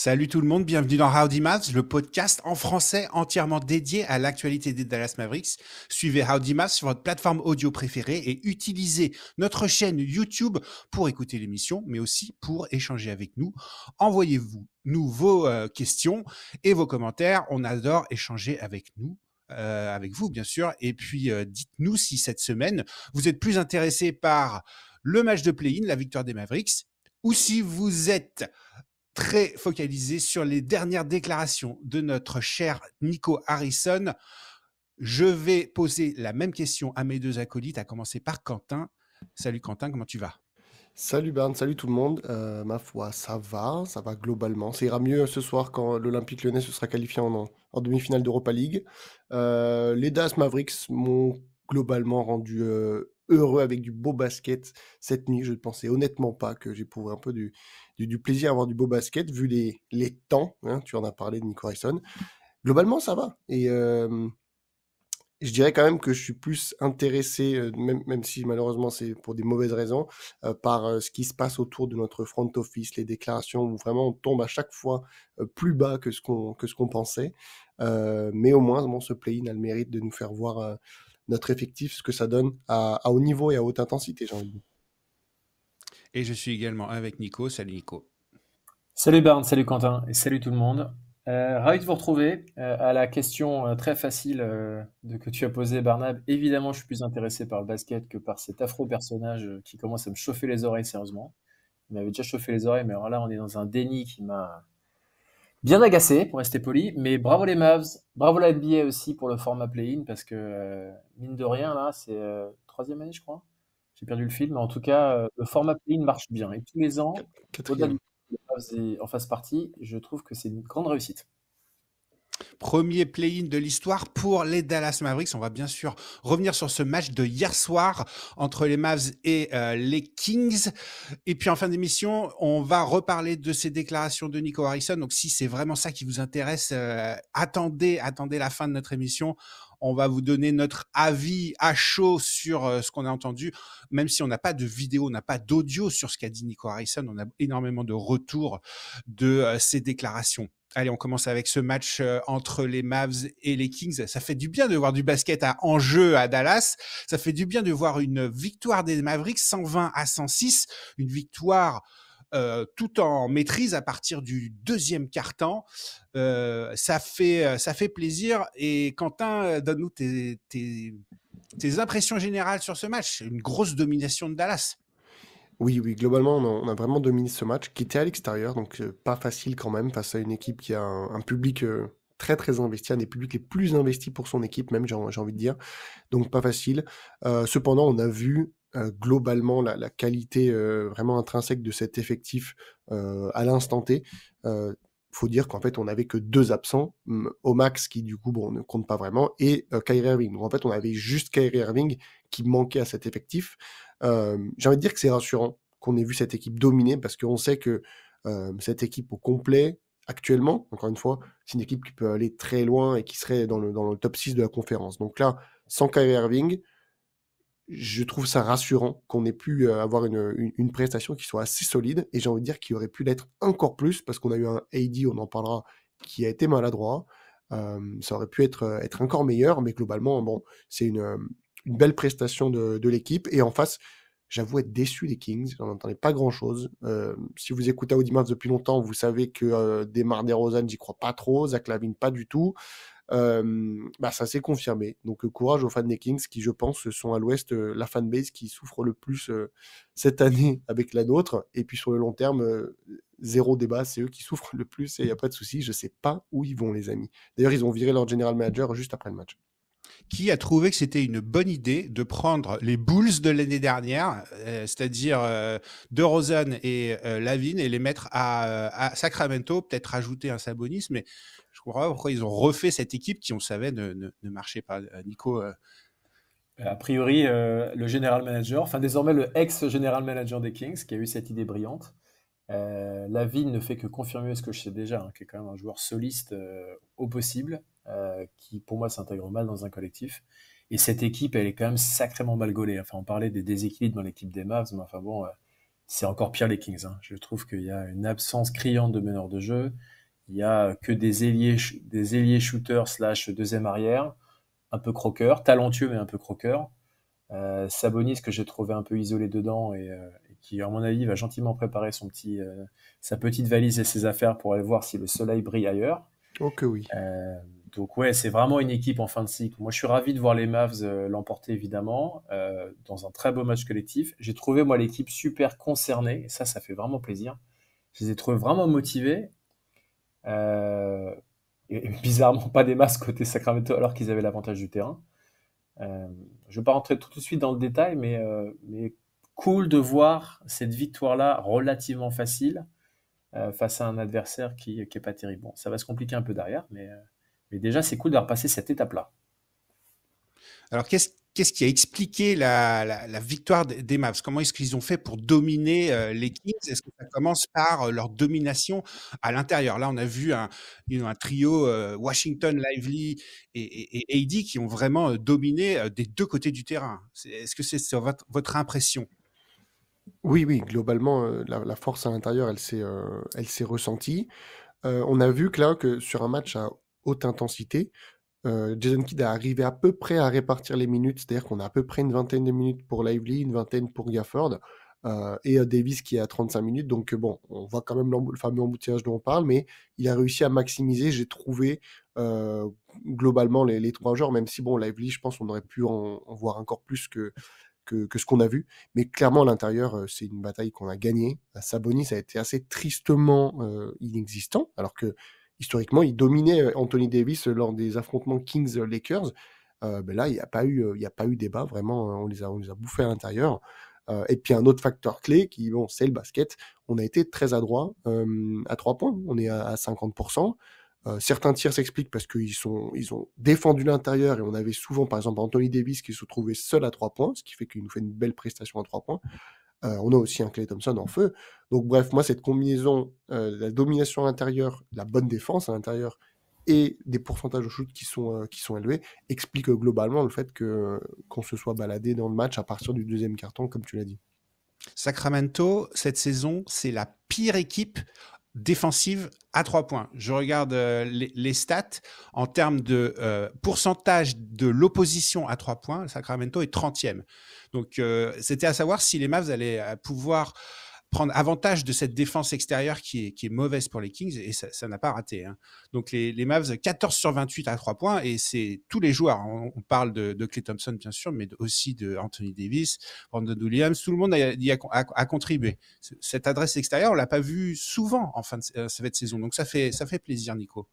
Salut tout le monde, bienvenue dans Howdy Mavs, le podcast en français entièrement dédié à l'actualité des Dallas Mavericks. Suivez Howdy Mavs sur votre plateforme audio préférée et utilisez notre chaîne YouTube pour écouter l'émission, mais aussi pour échanger avec nous. Envoyez-vous nous vos questions et vos commentaires. On adore échanger avec nous. Avec vous bien sûr, et puis dites-nous si cette semaine vous êtes plus intéressé par le match de play-in, la victoire des Mavericks, ou si vous êtes très focalisé sur les dernières déclarations de notre cher Nico Harrison. Je vais poser la même question à mes deux acolytes, à commencer par Quentin. Salut Quentin, comment tu vas ? Salut Bern, salut tout le monde. Ma foi, ça va globalement. Ça ira mieux ce soir quand l'Olympique Lyonnais se sera qualifié en demi-finale d'Europa League. Les Dallas Mavericks m'ont globalement rendu heureux avec du beau basket cette nuit. Je ne pensais honnêtement pas que j'éprouverais un peu du plaisir à avoir du beau basket vu les temps. Hein, tu en as parlé de Nico Harrison. Globalement, ça va. Et je dirais quand même que je suis plus intéressé, même si malheureusement c'est pour des mauvaises raisons, par ce qui se passe autour de notre front office, les déclarations où vraiment on tombe à chaque fois plus bas que ce qu'on pensait. Mais au moins, bon, ce play-in a le mérite de nous faire voir notre effectif, ce que ça donne à haut niveau et à haute intensité, j'ai envie de dire. Et je suis également avec Nico. Salut Nico. Salut Barnes, salut Quentin et salut tout le monde. Ravi de vous retrouver. À la question très facile que tu as posée, Barnab, évidemment, je suis plus intéressé par le basket que par cet affreux personnage qui commence à me chauffer les oreilles sérieusement. Il m'avait déjà chauffé les oreilles, mais alors là, on est dans un déni qui m'a bien agacé, pour rester poli. Mais bravo les Mavs, bravo la NBA aussi pour le format play-in, parce que mine de rien, là, c'est troisième année, je crois. J'ai perdu le fil, mais en tout cas, le format play-in marche bien. Et tous les ans, au-delà du Quatrième. les Mavs en fasse partie, je trouve que c'est une grande réussite. Premier play-in de l'histoire pour les Dallas Mavericks. On va bien sûr revenir sur ce match de hier soir entre les Mavs et les Kings. Et puis en fin d'émission, on va reparler de ces déclarations de Nico Harrison. Donc si c'est vraiment ça qui vous intéresse, attendez la fin de notre émission. On va vous donner notre avis à chaud sur ce qu'on a entendu. Même si on n'a pas de vidéo, on n'a pas d'audio sur ce qu'a dit Nico Harrison, on a énormément de retours de ces déclarations. Allez, on commence avec ce match entre les Mavs et les Kings. Ça fait du bien de voir du basket à enjeu à Dallas. Ça fait du bien de voir une victoire des Mavericks 120-106, une victoire tout en maîtrise à partir du deuxième quart-temps. Ça fait plaisir. Et Quentin, donne-nous tes impressions générales sur ce match. Une grosse domination de Dallas. Oui, oui, globalement, on a vraiment dominé ce match qui était à l'extérieur, donc pas facile quand même face à une équipe qui a un public très très investi, un des publics les plus investis pour son équipe même, j'ai envie de dire, donc pas facile. Cependant, on a vu globalement la qualité vraiment intrinsèque de cet effectif à l'instant T. Faut dire qu'en fait, on n'avait que deux absents, Omax qui du coup bon, ne compte pas vraiment, et Kyrie Irving. Donc en fait, on avait juste Kyrie Irving qui manquait à cet effectif. J'ai envie de dire que c'est rassurant qu'on ait vu cette équipe dominer parce qu'on sait que cette équipe au complet, actuellement, encore une fois, c'est une équipe qui peut aller très loin et qui serait dans le top 6 de la conférence. Donc là, sans Kyrie Irving, je trouve ça rassurant qu'on ait pu avoir une prestation qui soit assez solide et j'ai envie de dire qu'il aurait pu l'être encore plus parce qu'on a eu un AD, on en parlera, qui a été maladroit. Ça aurait pu être encore meilleur, mais globalement, bon, c'est une belle prestation de l'équipe. Et en face, j'avoue être déçu des Kings. J'en entendais pas grand-chose. Si vous écoutez Audimars depuis longtemps, vous savez que Demar DeRozan, j'y crois pas trop. Zach LaVine, pas du tout. Ça s'est confirmé. Donc courage aux fans des Kings qui, je pense, sont à l'Ouest la fanbase qui souffre le plus cette année avec la nôtre. Et puis sur le long terme, zéro débat, c'est eux qui souffrent le plus et il n'y a pas de souci. Je sais pas où ils vont, les amis. D'ailleurs, ils ont viré leur general manager juste après le match. Qui a trouvé que c'était une bonne idée de prendre les Bulls de l'année dernière, c'est-à-dire DeRozan et Lavine, et les mettre à Sacramento, peut-être rajouter un Sabonis, mais je comprends pas pourquoi ils ont refait cette équipe qui, on savait, ne marchait pas. Nico, A priori, le general manager, enfin désormais le ex-general manager des Kings, qui a eu cette idée brillante. Lavine ne fait que confirmer ce que je sais déjà, hein, qui est quand même un joueur soliste au possible, qui pour moi s'intègre mal dans un collectif. Et cette équipe, elle est quand même sacrément mal gaulée. Enfin, on parlait des déséquilibres dans l'équipe des Mavs, mais enfin bon, c'est encore pire les Kings, hein. Je trouve qu'il y a une absence criante de meneurs de jeu. Il y a que des ailiers shooters slash deuxième arrière, un peu croqueurs, talentueux mais un peu croqueurs. Sabonis que j'ai trouvé un peu isolé dedans et qui, à mon avis, va gentiment préparer sa petite valise et ses affaires pour aller voir si le soleil brille ailleurs. Oh que oui. Euh, donc ouais, c'est vraiment une équipe en fin de cycle. Moi, je suis ravi de voir les Mavs l'emporter évidemment dans un très beau match collectif. J'ai trouvé moi l'équipe super concernée et ça fait vraiment plaisir. Je les ai trouvés vraiment motivés. Euh, et bizarrement pas des masses côté Sacramento alors qu'ils avaient l'avantage du terrain. Euh, je ne vais pas rentrer tout de suite dans le détail, mais cool de voir cette victoire-là relativement facile face à un adversaire qui est pas terrible. Bon, ça va se compliquer un peu derrière, mais déjà c'est cool d'avoir passé cette étape-là. Alors, qu'est-ce qui a expliqué la victoire des Mavs? Comment est-ce qu'ils ont fait pour dominer les Kings? Est-ce que ça commence par leur domination à l'intérieur? Là, on a vu un trio Washington, Lively et AD qui ont vraiment dominé des deux côtés du terrain. Est-ce que c'est votre impression? Oui, oui, globalement, la force à l'intérieur, elle s'est ressentie. On a vu que là, que sur un match à haute intensité, Jason Kidd est arrivé à peu près à répartir les minutes, c'est-à-dire qu'on a à peu près une vingtaine de minutes pour Lively, une vingtaine pour Gafford, et Davis qui est à 35 minutes. Donc bon, on voit quand même le fameux embouteillage dont on parle, mais il a réussi à maximiser, j'ai trouvé, globalement les 3 joueurs, même si bon, Lively, je pense on aurait pu en voir encore plus que ce qu'on a vu. Mais clairement, à l'intérieur, c'est une bataille qu'on a gagnée. Sabonis a été assez tristement inexistant, alors que historiquement, il dominait Anthony Davis lors des affrontements Kings-Lakers. Ben là, il y a pas eu débat, vraiment, on les a bouffés à l'intérieur. Et puis un autre facteur clé, bon, c'est le basket. On a été très adroit à 3 points. On est à 50%. Certains tirs s'expliquent parce qu'ils ont défendu l'intérieur et on avait souvent, par exemple, Anthony Davis qui se trouvait seul à 3 points, ce qui fait qu'il nous fait une belle prestation à 3 points. On a aussi un Klay Thompson en feu. Donc bref, moi, cette combinaison, la domination à l'intérieur, la bonne défense à l'intérieur et des pourcentages de shoot qui sont élevés, explique globalement le fait qu'on se soit baladé dans le match à partir du deuxième quart-temps, comme tu l'as dit. Sacramento, cette saison, c'est la pire équipe défensive à 3 points. Je regarde les stats en termes de pourcentage de l'opposition à 3 points. Sacramento est 30e. Donc, c'était à savoir si les Mavs allaient pouvoir prendre avantage de cette défense extérieure qui est mauvaise pour les Kings et ça n'a pas raté. Hein. Donc, les Mavs, 14 sur 28 à 3 points et c'est tous les joueurs. On parle de Klay Thompson, bien sûr, mais aussi de Anthony Davis, Brandon Williams. Tout le monde a contribué. Cette adresse extérieure, on l'a pas vue souvent en fin de cette saison. Donc, ça fait plaisir, Nico.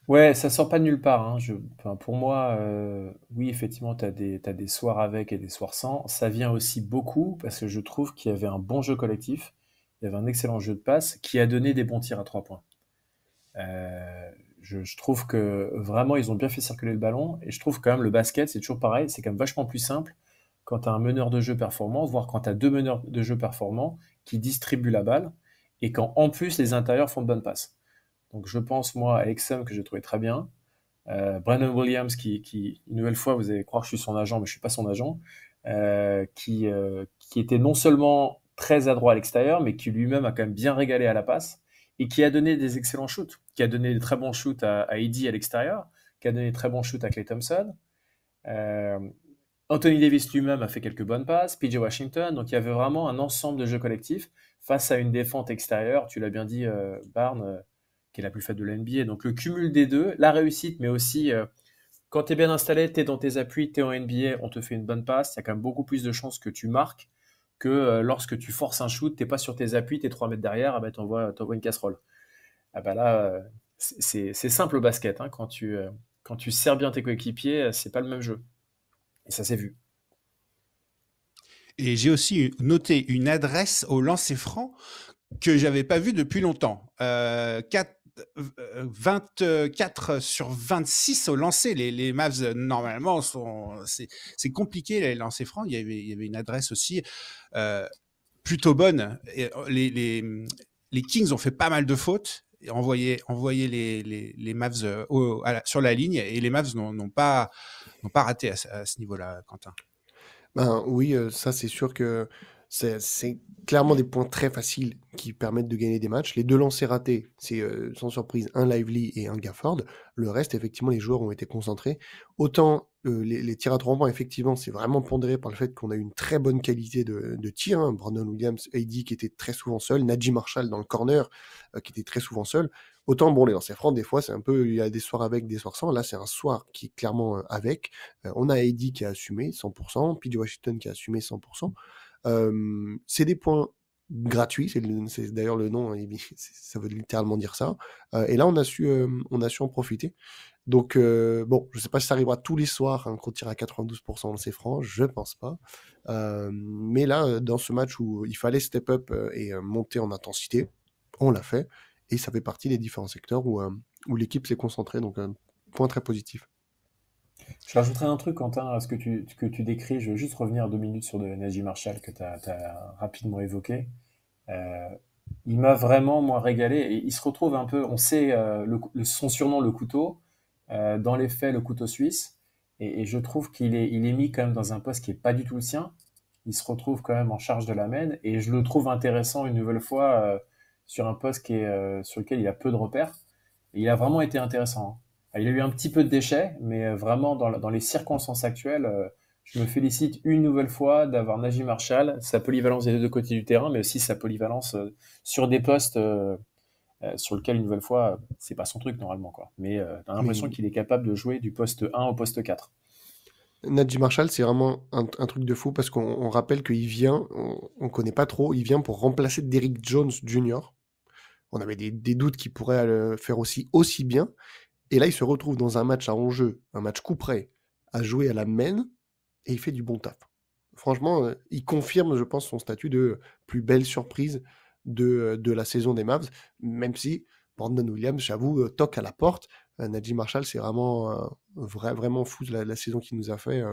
Ouais, ça sort pas de nulle part, hein. Enfin, pour moi, oui, effectivement, t'as des soirs avec et des soirs sans. Ça vient aussi beaucoup parce que je trouve qu'il y avait un bon jeu collectif, il y avait un excellent jeu de passe qui a donné des bons tirs à 3 points. Euh, je trouve que vraiment, ils ont bien fait circuler le ballon et je trouve quand même le basket, c'est toujours pareil, c'est quand même vachement plus simple quand t'as un meneur de jeu performant, voire quand t'as deux meneurs de jeu performants qui distribuent la balle et quand en plus les intérieurs font de bonnes passes. Donc je pense moi à Exum que j'ai trouvé très bien. Brandon Williams une nouvelle fois vous allez croire que je suis son agent mais je suis pas son agent, qui était non seulement très adroit à l'extérieur mais qui lui-même a quand même bien régalé à la passe et qui a donné des excellents shoots, qui a donné des très bons shoots à Eddy à l'extérieur, qui a donné des très bons shoots à Klay Thompson. Euh, Anthony Davis lui-même a fait quelques bonnes passes, PJ Washington, donc il y avait vraiment un ensemble de jeux collectifs face à une défense extérieure, tu l'as bien dit, Barnes, qui est la plus faible de la NBA. Donc le cumul des deux, la réussite, mais aussi quand tu es bien installé, tu es dans tes appuis, tu es en NBA, on te fait une bonne passe, il y a quand même beaucoup plus de chances que tu marques que lorsque tu forces un shoot, t'es pas sur tes appuis, tu es 3 mètres derrière, ah bah, t'envoies une casserole. Ah bah là, c'est simple au basket, hein, quand tu sers bien tes coéquipiers, c'est pas le même jeu. Et ça s'est vu. Et j'ai aussi noté une adresse au lancer franc que j'avais pas vue depuis longtemps. 24 sur 26 au lancer. Les Mavs, normalement, c'est compliqué les lancers francs. Il y avait une adresse aussi plutôt bonne. Et les Kings ont fait pas mal de fautes. Envoyer les Mavs sur la ligne et les Mavs n'ont pas raté à ce niveau-là, Quentin. Ben oui, ça c'est sûr que C'est clairement des points très faciles qui permettent de gagner des matchs. Les 2 lancers ratés, c'est sans surprise un Lively et un Gafford. Le reste, effectivement, les joueurs ont été concentrés. Autant les tirs à 3 points, effectivement, c'est vraiment pondéré par le fait qu'on a eu une très bonne qualité de tir. Hein. Brandon Williams, AD qui était très souvent seul, Najee Marshall dans le corner qui était très souvent seul. Autant, bon, les lancers francs, des fois, c'est un peu, il y a des soirs avec, des soirs sans. Là, c'est un soir qui est clairement avec. On a AD qui a assumé 100%, PJ Washington qui a assumé 100%. C'est des points gratuits, c'est d'ailleurs le nom, ça veut littéralement dire ça. Et là, on a su en profiter. Donc, bon, je sais pas si ça arrivera tous les soirs, qu'on tire à 92% dans ses francs, je pense pas. Mais là, dans ce match où il fallait step up et monter en intensité, on l'a fait. Et ça fait partie des différents secteurs où l'équipe s'est concentrée. Donc, point très positif. Je rajouterai un truc, Quentin, à ce que tu décris. Je veux juste revenir 2 minutes sur de Najee Marshall que tu as rapidement évoqué. Euh, il m'a vraiment, moi, régalé. Et il se retrouve un peu, on sait son surnom, le couteau. Dans les faits, le couteau suisse. Et je trouve il est mis quand même dans un poste qui est pas du tout le sien. Il se retrouve quand même en charge de la main. Et je le trouve intéressant une nouvelle fois sur un poste sur lequel il a peu de repères. Et il a vraiment été intéressant. Hein. Il a eu un petit peu de déchets, mais vraiment dans les circonstances actuelles, je me félicite une nouvelle fois d'avoir Najee Marshall, sa polyvalence des 2 côtés du terrain, mais aussi sa polyvalence sur des postes sur lesquels, une nouvelle fois, c'est pas son truc normalement, quoi. Mais t'as l'impression qu'il est capable de jouer du poste 1 au poste 4. Najee Marshall, c'est vraiment un truc de fou parce qu'on rappelle qu'il vient, on connaît pas trop, il vient pour remplacer Derrick Jones Jr. On avait des doutes qu'il pourrait le faire aussi bien. Et là, il se retrouve dans un match à enjeu, un match coup près, à jouer à la main, et il fait du bon taf. Franchement, il confirme, je pense, son statut de plus belle surprise de la saison des Mavs, même si Brandon Williams, j'avoue, toque à la porte. Najee Marshall, c'est vraiment vraiment fou la saison qu'il nous a fait.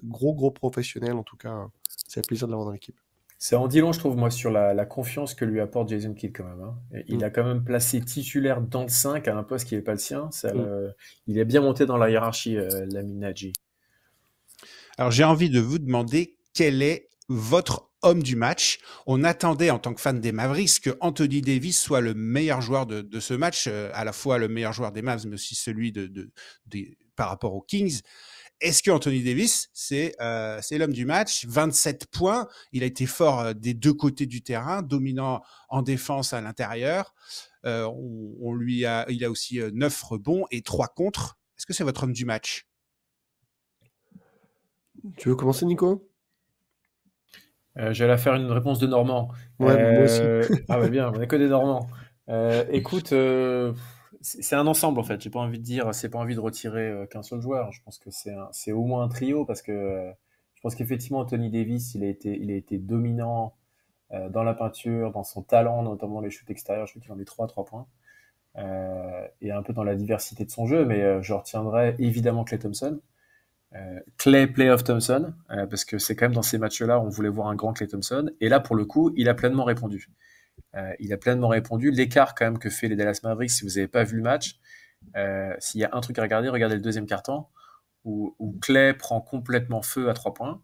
Gros professionnel, en tout cas. C'est un plaisir de l'avoir dans l'équipe. C'est en dit long, je trouve, moi, sur la confiance que lui apporte Jason Kidd, quand même. Hein. Et il a quand même placé titulaire dans le 5 à un poste qui n'est pas le sien. Il est bien monté dans la hiérarchie, l'ami Najee. Alors, j'ai envie de vous demander quel est votre homme du match. On attendait, en tant que fan des Mavericks, que Anthony Davis soit le meilleur joueur de ce match, à la fois le meilleur joueur des Mavs, mais aussi celui par rapport aux Kings. Est-ce que Anthony Davis, c'est l'homme du match? 27 points. Il a été fort des 2 côtés du terrain, dominant en défense à l'intérieur. Il a aussi 9 rebonds et 3 contres. Est-ce que c'est votre homme du match? Tu veux commencer, Nico? J'allais faire une réponse de Normand. Ouais, moi aussi. Ah bah bien, on n'est que des Normands. Écoute, c'est un ensemble en fait. J'ai pas envie de dire, c'est pas envie de retirer qu'un seul joueur. Je pense que c'est au moins un trio parce que je pense qu'effectivement Anthony Davis, il a été dominant dans la peinture, dans son talent, notamment les shoots extérieurs. Je crois qu'il en met 3 points. Et un peu dans la diversité de son jeu, mais je retiendrai évidemment Klay Thompson. Klay Playoff Thompson, parce que c'est quand même dans ces matchs-là, on voulait voir un grand Klay Thompson. Et là, pour le coup, il a pleinement répondu. L'écart quand même que fait les Dallas Mavericks, si vous n'avez pas vu le match, s'il y a un truc à regarder, regardez le deuxième quart-temps, où Klay prend complètement feu à 3 points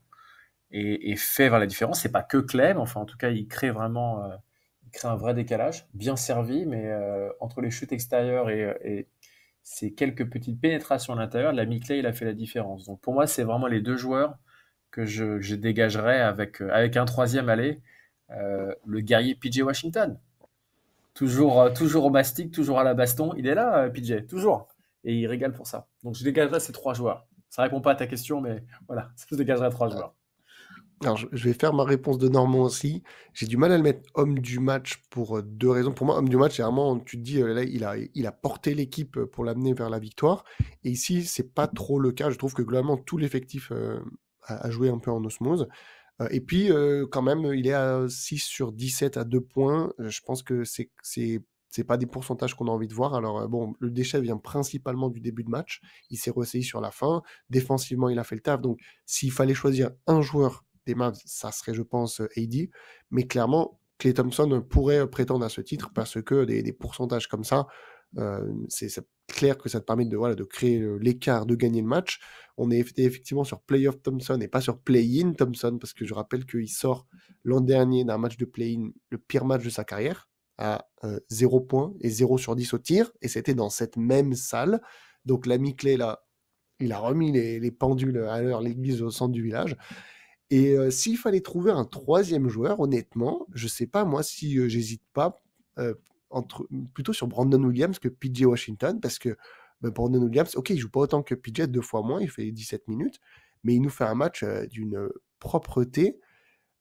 et fait vers la différence. C'est pas que Klay, mais enfin, en tout cas, il crée un vrai décalage, bien servi, mais entre les chutes extérieures et ces quelques petites pénétrations à l'intérieur, l'ami Klay, il a fait la différence. Donc pour moi, c'est vraiment les 2 joueurs que je dégagerais avec un troisième aller, le guerrier PJ Washington. Toujours au mastic, toujours à la baston. Il est là, PJ, toujours. Et il régale pour ça. Donc je dégagerais ces 3 joueurs. Ça répond pas à ta question, mais voilà, je dégagerais 3 joueurs. Alors, je vais faire ma réponse de Normand aussi. J'ai du mal à le mettre homme du match pour 2 raisons. Pour moi, homme du match, c'est vraiment, tu te dis, là, il a porté l'équipe pour l'amener vers la victoire. Et ici, c'est pas trop le cas. Je trouve que globalement, tout l'effectif a joué un peu en osmose. Et puis, quand même, il est à 6 sur 17 à 2 points. Je pense que c'est pas des pourcentages qu'on a envie de voir. Alors, bon, le déchet vient principalement du début de match. Il s'est ressaisi sur la fin. Défensivement, il a fait le taf. Donc, s'il fallait choisir un joueur des Mavs, ça serait, je pense, AD. Mais clairement, Klay Thompson pourrait prétendre à ce titre parce que des pourcentages comme ça, C'est clair que ça te permet de créer l'écart, de gagner le match. On est effectivement sur Playoff Thompson et pas sur Play-in Thompson, parce que je rappelle qu'il sort l'an dernier d'un match de Play-in, le pire match de sa carrière, à 0 points et 0 sur 10 au tir, et c'était dans cette même salle. Donc l'ami Clay, là, il a remis les pendules à l'heure, l'église au centre du village. Et s'il fallait trouver un troisième joueur, honnêtement, je sais pas moi si j'hésite pas plutôt sur Brandon Williams que PJ Washington, parce que Brandon Williams, ok, il joue pas autant que PJ, 2 fois moins, il fait 17 minutes, mais il nous fait un match d'une propreté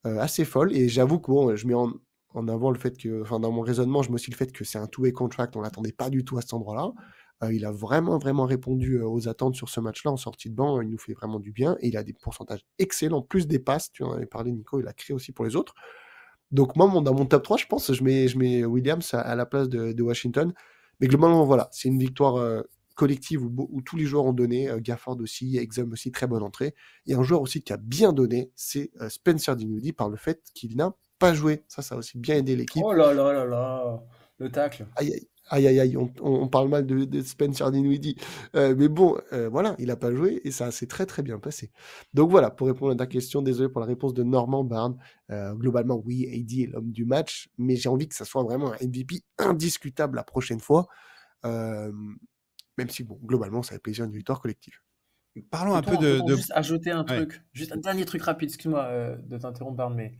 assez folle. Et j'avoue que bon, je mets en avant le fait que, enfin, dans mon raisonnement, je mets aussi le fait que c'est un two-way contract, on l'attendait pas du tout à cet endroit-là. Il a vraiment, vraiment répondu aux attentes sur ce match-là en sortie de banc. Il nous fait vraiment du bien et il a des pourcentages excellents, plus des passes. Tu en avais parlé, Nico, il a créé aussi pour les autres. Donc, moi, dans mon top 3, je pense, je mets Williams à la place de Washington. Mais globalement, voilà, c'est une victoire collective où tous les joueurs ont donné. Gafford aussi, Exum aussi, très bonne entrée. Et un joueur aussi qui a bien donné, c'est Spencer Dinwiddie, par le fait qu'il n'a pas joué. Ça a aussi bien aidé l'équipe. Oh là là là là, le tacle. Aïe, aïe, aïe, on parle mal de Spencer Dinwiddie. Mais bon, voilà, il n'a pas joué et ça s'est très très bien passé. Donc voilà, pour répondre à ta question, désolé pour la réponse de Normand Barnes. Globalement, oui, AD est l'homme du match, mais j'ai envie que ça soit vraiment un MVP indiscutable la prochaine fois. Même si, bon, globalement, ça fait plaisir une victoire collective. Parlons un peu de... Juste ajouter un Ouais. truc, juste un dernier truc rapide, excuse-moi de t'interrompre, Barnes, mais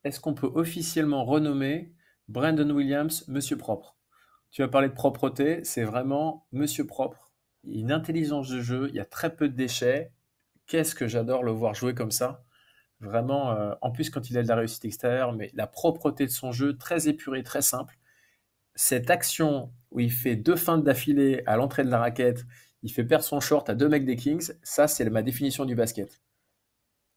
est-ce qu'on peut officiellement renommer Brandon Williams Monsieur Propre? Tu as parlé de propreté, c'est vraiment Monsieur Propre. Une intelligence de jeu, il y a très peu de déchets. Qu'est-ce que j'adore le voir jouer comme ça. Vraiment, en plus quand il a de la réussite extérieure, mais la propreté de son jeu, très épuré, très simple. Cette action où il fait 2 feintes d'affilée à l'entrée de la raquette, il fait perdre son short à 2 mecs des Kings, ça c'est ma définition du basket.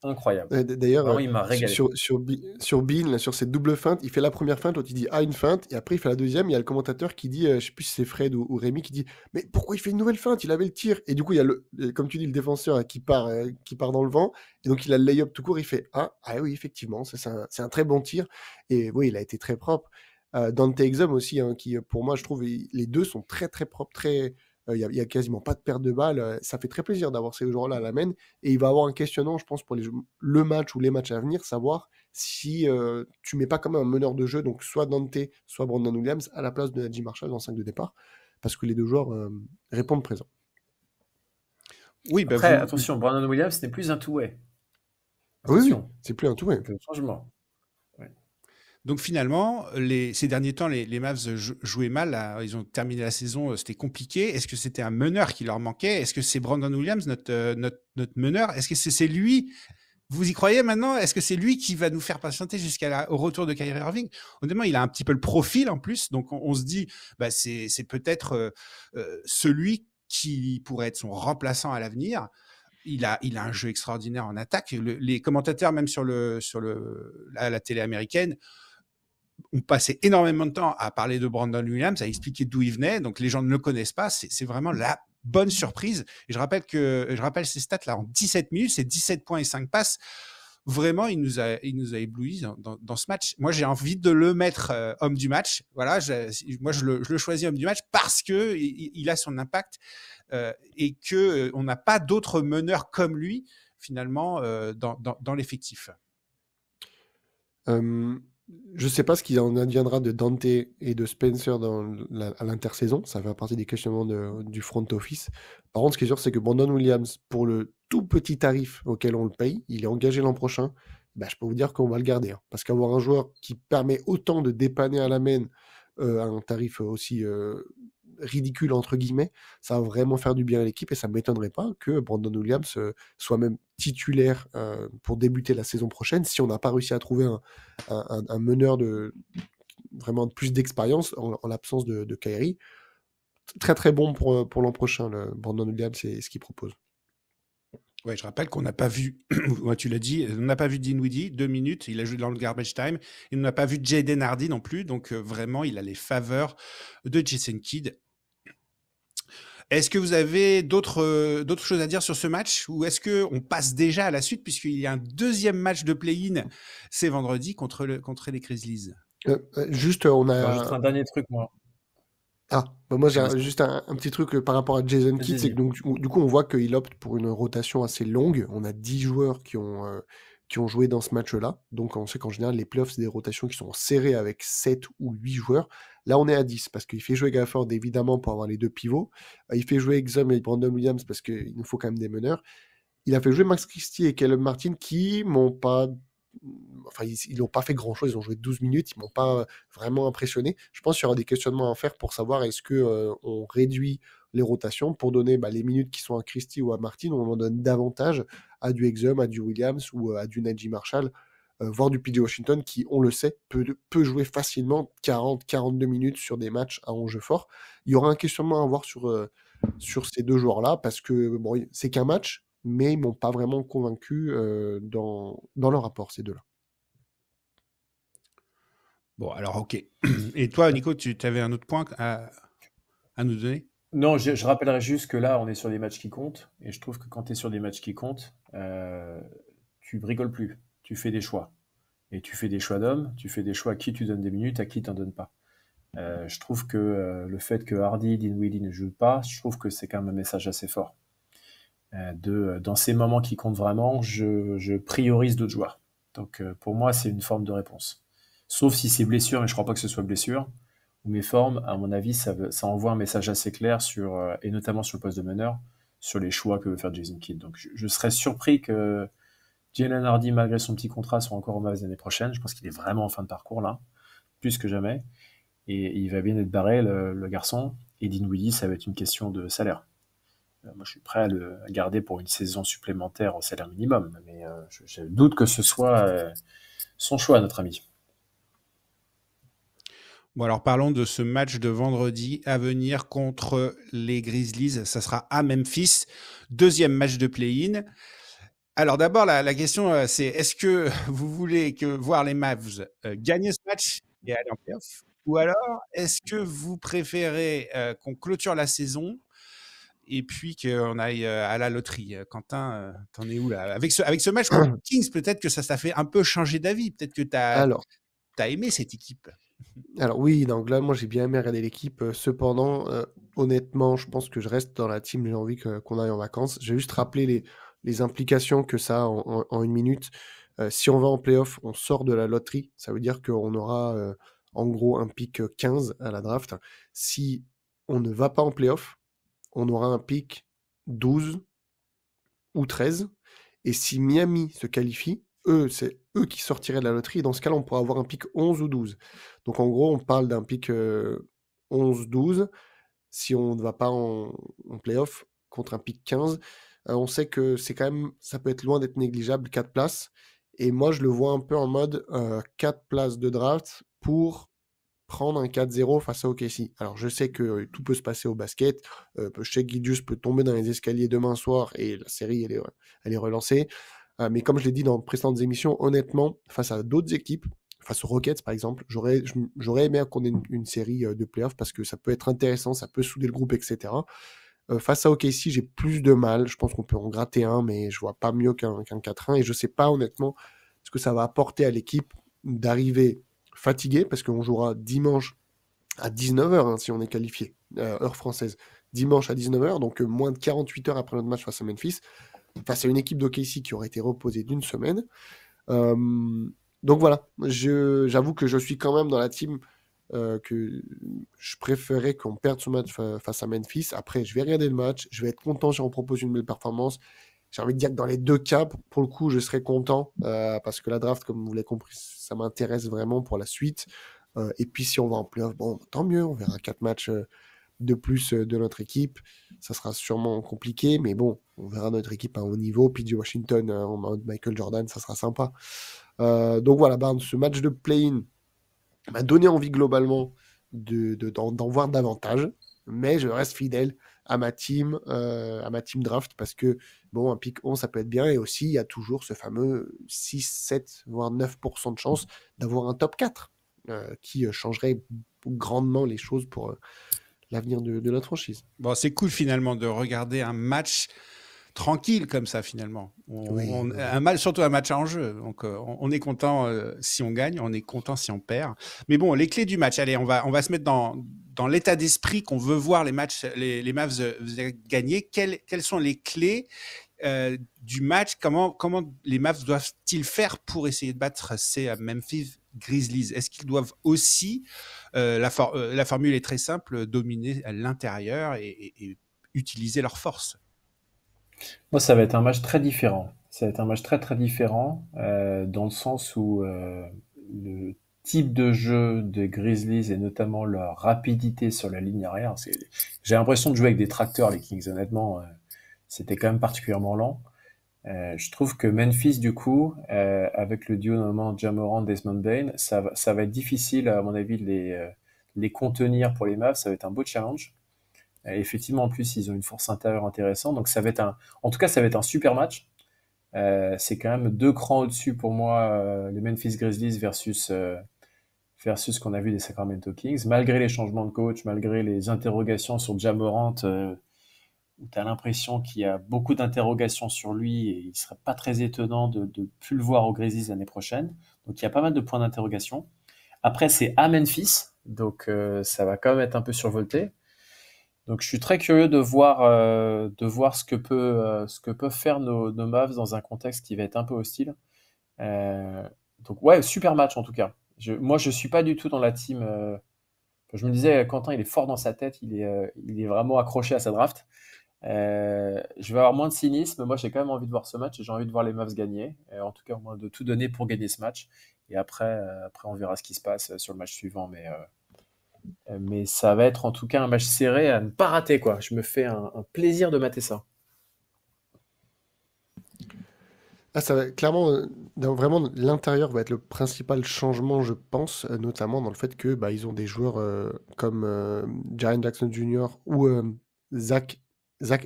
Incroyable. D'ailleurs, Vraiment, il m'a régalé. sur Bean, là, sur cette double feinte, il fait la première feinte, l'autre il dit une feinte, et après il fait la deuxième. Il y a le commentateur qui dit, je sais plus si c'est Fred ou Rémi, qui dit mais pourquoi il fait une nouvelle feinte? Il avait le tir. Et du coup, il y a comme tu dis, le défenseur qui part dans le vent, et donc il a le lay-up tout court. Il fait ah oui, effectivement, ça, c'est un très bon tir. Et oui, il a été très propre. Dante Exum aussi, hein, qui pour moi, je trouve, les deux sont très très propres, très. Il y a quasiment pas de perte de balles. Ça fait très plaisir d'avoir ces joueurs-là à la main. Et il va avoir un questionnement, je pense, pour le match ou les matchs à venir, savoir si tu mets pas comme un meneur de jeu, donc soit Dante, soit Brandon Williams, à la place de Najee Marshall en 5 de départ, parce que les deux joueurs répondent présents. Oui, Après, attention, Brandon Williams n'est plus un two-way. Oui, c'est plus un tout-way. C'est un changement. Donc finalement, ces derniers temps, les Mavs jouaient mal. Là. Ils ont terminé la saison, c'était compliqué. Est-ce que c'était un meneur qui leur manquait? Est-ce que c'est Brandon Williams, notre meneur? Est-ce que c'est lui? Vous y croyez maintenant? Est-ce que c'est lui qui va nous faire patienter jusqu'au retour de Kyrie Irving? Honnêtement, il a un petit peu le profil en plus. Donc on se dit, c'est peut-être celui qui pourrait être son remplaçant à l'avenir. Il a un jeu extraordinaire en attaque. Les commentateurs, même sur la télé américaine, on passait énormément de temps à parler de Brandon Williams, à expliquer d'où il venait. Donc, les gens ne le connaissent pas. C'est vraiment la bonne surprise. Et je rappelle ces stats là en 17 minutes, c'est 17 points et 5 passes. Vraiment, il nous a éblouis dans ce match. Moi, j'ai envie de le mettre homme du match. Voilà, moi, je le choisis homme du match parce que il a son impact et que on n'a pas d'autres meneurs comme lui finalement dans l'effectif. Je sais pas ce qu'il en adviendra de Dante et de Spencer à l'intersaison. Ça fait partie des questionnements du front office. Par contre, ce qui est sûr, c'est que Brandon Williams, pour le tout petit tarif auquel on le paye, il est engagé l'an prochain. Je peux vous dire qu'on va le garder. Hein, parce qu'avoir un joueur qui permet autant de dépanner à la main à un tarif aussi ridicule, entre guillemets, ça va vraiment faire du bien à l'équipe et ça ne m'étonnerait pas que Brandon Williams soit même titulaire pour débuter la saison prochaine si on n'a pas réussi à trouver un meneur vraiment de plus d'expérience en l'absence de Kyrie. Très très bon pour l'an prochain, le Brandon Williams, c'est ce qu'il propose. Ouais, je rappelle qu'on n'a pas vu, moi tu l'as dit, on n'a pas vu Dinwiddie, 2 minutes, il a joué dans le garbage time, et on n'a pas vu Jaden Hardy non plus, donc vraiment il a les faveurs de Jason Kidd. Est-ce que vous avez d'autres choses à dire sur ce match ou est-ce qu'on passe déjà à la suite puisqu'il y a un deuxième match de play-in, c'est vendredi contre les Grizzlies? Juste, on a... Juste un dernier truc, moi. Moi j'ai juste un petit truc par rapport à Jason Kidd, c'est que donc, du coup on voit qu'il opte pour une rotation assez longue. On a 10 joueurs qui ont joué dans ce match-là. Donc on sait qu'en général les playoffs c'est des rotations qui sont serrées avec 7 ou 8 joueurs. Là on est à 10 parce qu'il fait jouer Gafford évidemment pour avoir les deux pivots. Il fait jouer Exum et Brandon Williams parce qu'il nous faut quand même des meneurs. Il a fait jouer Max Christie et Caleb Martin qui m'ont pas... Enfin, ils n'ont pas fait grand-chose, ils ont joué 12 minutes, ils m'ont pas vraiment impressionné. Je pense qu'il y aura des questionnements à faire pour savoir est-ce que on réduit les rotations pour donner les minutes qui sont à Christie ou à Martin, on en donne davantage à du Exum, à du Williams ou à du Najee Marshall, voire du PJ Washington qui, on le sait, peut jouer facilement 40-42 minutes sur des matchs à enjeu fort. Il y aura un questionnement à avoir sur ces deux joueurs-là parce que bon, c'est qu'un match, mais ils m'ont pas vraiment convaincu dans leur rapport, ces deux-là. Bon, alors, ok. Et toi, Nico, tu avais un autre point à nous donner? Non, je rappellerai juste que là, on est sur des matchs qui comptent, et je trouve que quand tu es sur des matchs qui comptent, tu rigoles plus, tu fais des choix. Et tu fais des choix d'hommes, tu fais des choix à qui tu donnes des minutes, à qui tu n'en donnes pas. Je trouve que le fait que Hardy, Dinwiddie ne jouent pas, je trouve que c'est quand même un message assez fort. Dans ces moments qui comptent vraiment, je priorise d'autres joueurs. Donc pour moi, c'est une forme de réponse. Sauf si c'est blessure, mais je crois pas que ce soit blessure. Ou mes formes, à mon avis, ça envoie un message assez clair et notamment sur le poste de meneur, sur les choix que veut faire Jason Kidd. Donc je serais surpris que Jalen Hardy, malgré son petit contrat, soit encore au Mavs l'année prochaine. Je pense qu'il est vraiment en fin de parcours là, plus que jamais. Et il va bien être barré, le garçon. Et Dinwiddie, ça va être une question de salaire. Moi, je suis prêt à le garder pour une saison supplémentaire au salaire minimum. Mais je doute que ce soit son choix, notre ami. Bon, alors parlons de ce match de vendredi à venir contre les Grizzlies. Ça sera à Memphis. Deuxième match de play-in. Alors d'abord, la question, c'est est-ce que vous voulez voir les Mavs gagner ce match et aller en playoff? Ou alors, est-ce que vous préférez qu'on clôture la saison et puis qu'on aille à la loterie? Quentin, t'en es où là? Avec ce match contre les Kings, peut-être que ça t'a fait un peu changer d'avis. Peut-être que t'as aimé cette équipe. Alors oui, donc là, moi j'ai bien aimé regarder l'équipe. Cependant, honnêtement, je pense que je reste dans la team. J'ai envie qu'on aille en vacances. Je vais juste rappeler les implications que ça a en une minute. Si on va en playoff, on sort de la loterie. Ça veut dire qu'on aura en gros un pick 15 à la draft. Si on ne va pas en playoff, on aura un pick 12 ou 13. Et si Miami se qualifie, c'est eux qui sortiraient de la loterie. Dans ce cas-là, on pourrait avoir un pick 11 ou 12. Donc en gros, on parle d'un pick 11-12 si on ne va pas en playoff contre un pick 15. On sait que c'est quand même, ça peut être loin d'être négligeable, 4 places. Et moi, je le vois un peu en mode 4 places de draft pour prendre un 4-0 face à OKC. Alors je sais que tout peut se passer au basket. Shai Gilgeous peut tomber dans les escaliers demain soir et la série, elle est relancée. Mais comme je l'ai dit dans de précédentes émissions, honnêtement, face à d'autres équipes, face aux Rockets par exemple, j'aurais aimé qu'on ait une série de playoffs parce que ça peut être intéressant, ça peut souder le groupe, etc. Face à OKC, j'ai plus de mal. Je pense qu'on peut en gratter un, mais je vois pas mieux qu'un 4-1. Et je sais pas honnêtement ce que ça va apporter à l'équipe d'arriver fatigué, parce qu'on jouera dimanche à 19h si on est qualifié, heure française. Dimanche à 19h, donc moins de 48 heures après notre match face à Memphis, face à une équipe d'OKC qui aurait été reposée d'une semaine. Donc voilà, j'avoue que je suis quand même dans la team que je préférais qu'on perde ce match face à Memphis. Après, je vais regarder le match, je vais être content si on propose une belle performance. J'ai envie de dire que dans les deux cas, pour le coup, je serais content parce que la draft, comme vous l'avez compris, ça m'intéresse vraiment pour la suite. Et puis, si on va en playoff, bon, tant mieux, on verra 4 matchs de plus de notre équipe. Ça sera sûrement compliqué, mais bon, on verra notre équipe à haut niveau. PJ Washington en mode Michael Jordan, ça sera sympa. Donc voilà, Barnes, ce match de play-in m'a donné envie globalement d'en voir davantage, mais je reste fidèle à ma team draft parce que bon, un pick 11 ça peut être bien, et aussi il y a toujours ce fameux 6, 7 voire 9% de chance d'avoir un top 4 qui changerait grandement les choses pour l'avenir de notre franchise. Bon, c'est cool finalement de regarder un match tranquille comme ça finalement. Oui, oui, oui. Surtout un match en jeu. Donc on est content si on gagne, on est content si on perd. Mais bon, les clés du match. Allez, on va se mettre dans l'état d'esprit qu'on veut voir les matchs, les Mavs gagner. Quelles sont les clés du match? Comment les Mavs doivent-ils faire pour essayer de battre ces Memphis Grizzlies? Est-ce qu'ils doivent aussi, la formule est très simple, dominer à l'intérieur et utiliser leur force? Moi, ça va être un match très différent. Ça va être un match très très différent dans le sens où le type de jeu des Grizzlies et notamment leur rapidité sur la ligne arrière, j'ai l'impression de jouer avec des tracteurs, les Kings. Honnêtement, c'était quand même particulièrement lent. Je trouve que Memphis, du coup, avec le duo notamment Ja Morant, Desmond Bane, ça va être difficile, à mon avis, de les contenir pour les Mavs. Ça va être un beau challenge. Effectivement, en plus, ils ont une force intérieure intéressante. Donc, en tout cas, ça va être un super match. C'est quand même 2 crans au-dessus pour moi, les Memphis Grizzlies versus ce qu'on a vu des Sacramento Kings. Malgré les changements de coach, malgré les interrogations sur Ja Morant, où tu as l'impression qu'il y a beaucoup d'interrogations sur lui et il serait pas très étonnant de plus le voir aux Grizzlies l'année prochaine. Donc, il y a pas mal de points d'interrogation. Après, c'est à Memphis, donc ça va quand même être un peu survolté. Donc je suis très curieux de voir ce que peuvent faire nos Mavs dans un contexte qui va être un peu hostile. Donc ouais, super match en tout cas. Moi je suis pas du tout dans la team. Je me disais Quentin il est fort dans sa tête, il est vraiment accroché à sa draft. Je vais avoir moins de cynisme. Moi j'ai quand même envie de voir ce match et j'ai envie de voir les Mavs gagner. En tout cas au moins de tout donner pour gagner ce match. Et après on verra ce qui se passe sur le match suivant. Mais ça va être en tout cas un match serré à ne pas rater, quoi. Je me fais un plaisir de mater ça. Ah, ça va, clairement, vraiment, l'intérieur va être le principal changement, je pense, notamment dans le fait que bah, ils ont des joueurs comme Jaren Jackson Jr. ou Zach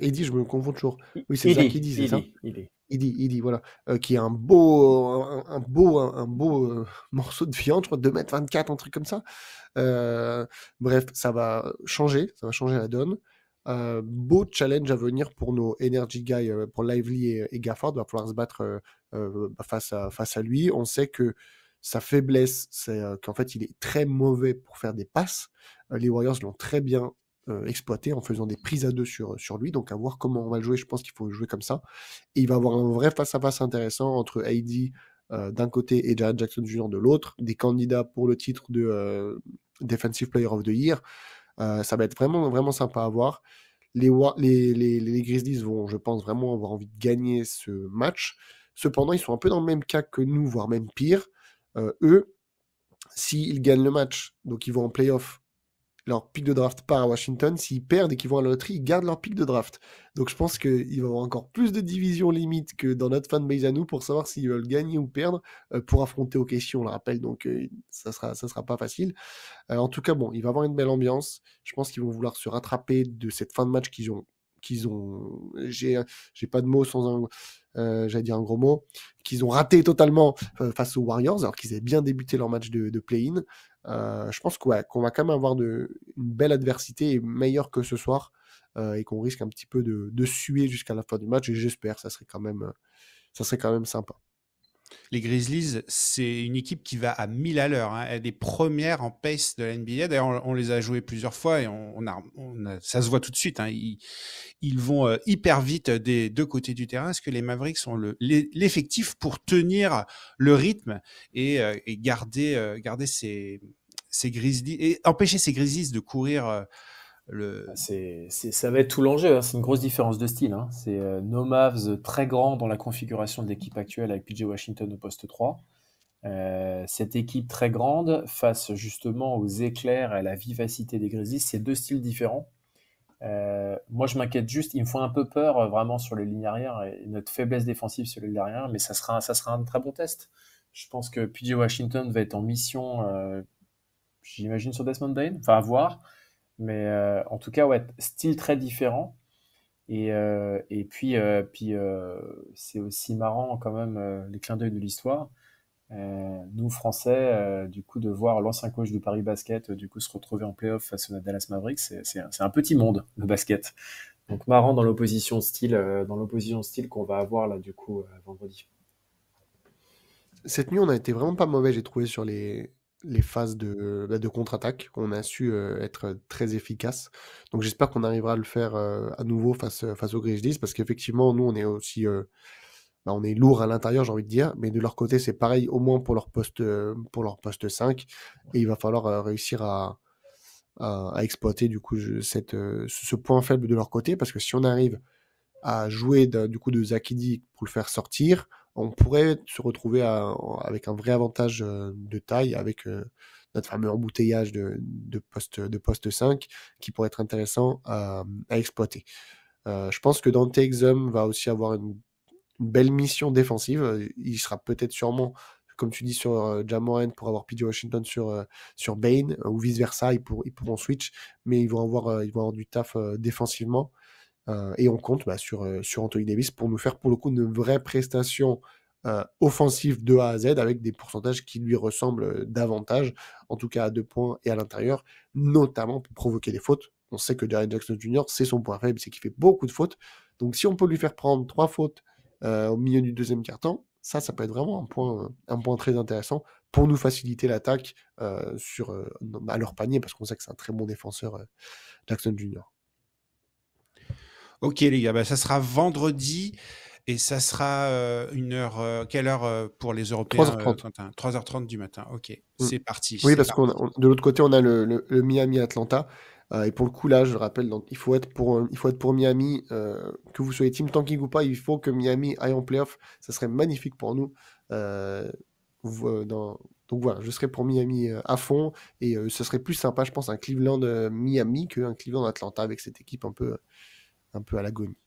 Edey, je me confonds toujours. Oui, c'est Zach Edey, c'est ça? Edey, voilà. Qui est un beau morceau de viande, je crois, 2,24 m, un truc comme ça. Bref, ça va changer la donne. Beau challenge à venir pour nos Energy Guys, pour Lively et Gafford. Il va falloir se battre face à lui. On sait que sa faiblesse, c'est qu'en fait, il est très mauvais pour faire des passes. Les Warriors l'ont très bien exploité en faisant des prises à deux sur lui. Donc, à voir comment on va le jouer, je pense qu'il faut le jouer comme ça. Et il va avoir un vrai face-à-face intéressant entre AD d'un côté et Jaren Jackson Jr. de l'autre, des candidats pour le titre de Defensive Player of the Year. Ça va être vraiment, vraiment sympa à voir. Les Grizzlies vont, je pense, vraiment avoir envie de gagner ce match. Cependant, ils sont un peu dans le même cas que nous, voire même pire. Eux, s'ils gagnent le match, donc ils vont en playoff, leur pick de draft part à Washington. S'ils perdent et qu'ils vont à la loterie, ils gardent leur pick de draft. Donc je pense qu'il va y avoir encore plus de division limite que dans notre fanbase à nous pour savoir s'ils veulent gagner ou perdre pour affronter aux questions, on le rappelle. Donc ça sera pas facile. En tout cas, bon, il va y avoir une belle ambiance. Je pense qu'ils vont vouloir se rattraper de cette fin de match qu'ils ont. J'ai pas de mots sans j'allais dire un gros mot, qu'ils ont raté totalement face aux Warriors, alors qu'ils avaient bien débuté leur match de play-in. Je pense qu'on va quand même avoir une belle adversité et meilleure que ce soir, et qu'on risque un petit peu de suer jusqu'à la fin du match, et j'espère, ça serait quand même sympa. Les Grizzlies, c'est une équipe qui va à 1000 à l'heure. Hein. Elle est première en pace de la NBA. D'ailleurs, on les a joués plusieurs fois et ça se voit tout de suite. Hein. Ils vont hyper vite des deux côtés du terrain. Est-ce que les Mavericks ont l'effectif pour tenir le rythme et garder ces Grizzlies et empêcher ces Grizzlies de courir Ça va être tout l'enjeu, hein. C'est une grosse différence de style, hein. C'est nos Mavs très grands dans la configuration de l'équipe actuelle avec PJ Washington au poste 3. Cette équipe très grande face justement aux éclairs et à la vivacité des Grizzlies, c'est 2 styles différents. Moi, je m'inquiète juste, il me faut un peu peur vraiment sur les lignes arrière et notre faiblesse défensive sur les lignes arrière, mais ça sera un très bon test. Je pense que PJ Washington va être en mission, j'imagine, sur Desmond Bane, enfin à voir. Mais en tout cas, ouais, style très différent. Et puis, c'est aussi marrant quand même les clins d'œil de l'histoire. Nous, Français, du coup, de voir l'ancien coach du Paris Basket, du coup, se retrouver en playoff face aux Dallas Mavericks, c'est un petit monde, le basket. Donc marrant dans l'opposition style qu'on va avoir là du coup vendredi. Cette nuit, on a été vraiment pas mauvais, j'ai trouvé, sur les phases de contre-attaque. On a su être très efficace. Donc j'espère qu'on arrivera à le faire à nouveau face aux Grizzlies, parce qu'effectivement, nous, on est aussi on est lourd à l'intérieur, j'ai envie de dire, mais de leur côté, c'est pareil, au moins pour leur poste 5. Et il va falloir réussir à exploiter du coup ce point faible de leur côté, parce que si on arrive à jouer du coup de Zakidi pour le faire sortir, on pourrait se retrouver avec un vrai avantage de taille, avec notre fameux embouteillage de poste 5 qui pourrait être intéressant à exploiter. Je pense que Dante Exum va aussi avoir une belle mission défensive. Il sera peut-être sûrement, comme tu dis, sur Ja Morant pour avoir PJ Washington sur Bane, ou vice-versa, ils pourront switch, mais ils vont avoir du taf défensivement. Et on compte sur Anthony Davis pour nous faire pour le coup une vraie prestation offensive de A à Z avec des pourcentages qui lui ressemblent davantage, en tout cas à 2 points et à l'intérieur, notamment pour provoquer des fautes. On sait que Jaren Jackson Jr., c'est son point faible, c'est qu'il fait beaucoup de fautes. Donc si on peut lui faire prendre 3 fautes au milieu du deuxième quart-temps, ça peut être vraiment un point très intéressant pour nous faciliter l'attaque à leur panier, parce qu'on sait que c'est un très bon défenseur, Jackson Jr. Ok les gars, ça sera vendredi et ça sera quelle heure pour les Européens 3h30. Quentin 3h30 du matin, ok, c'est parti. Oui, C'est parce parti. de l'autre côté, on a le Miami-Atlanta. Et pour le coup, là, je le rappelle, donc, il faut être pour Miami, que vous soyez team tanking ou pas, il faut que Miami aille en playoff. Ça serait magnifique pour nous. Euh, donc voilà, je serais pour Miami à fond. Et ce serait plus sympa, je pense, un Cleveland-Miami qu'un Cleveland-Atlanta avec cette équipe un peu à l'agonie.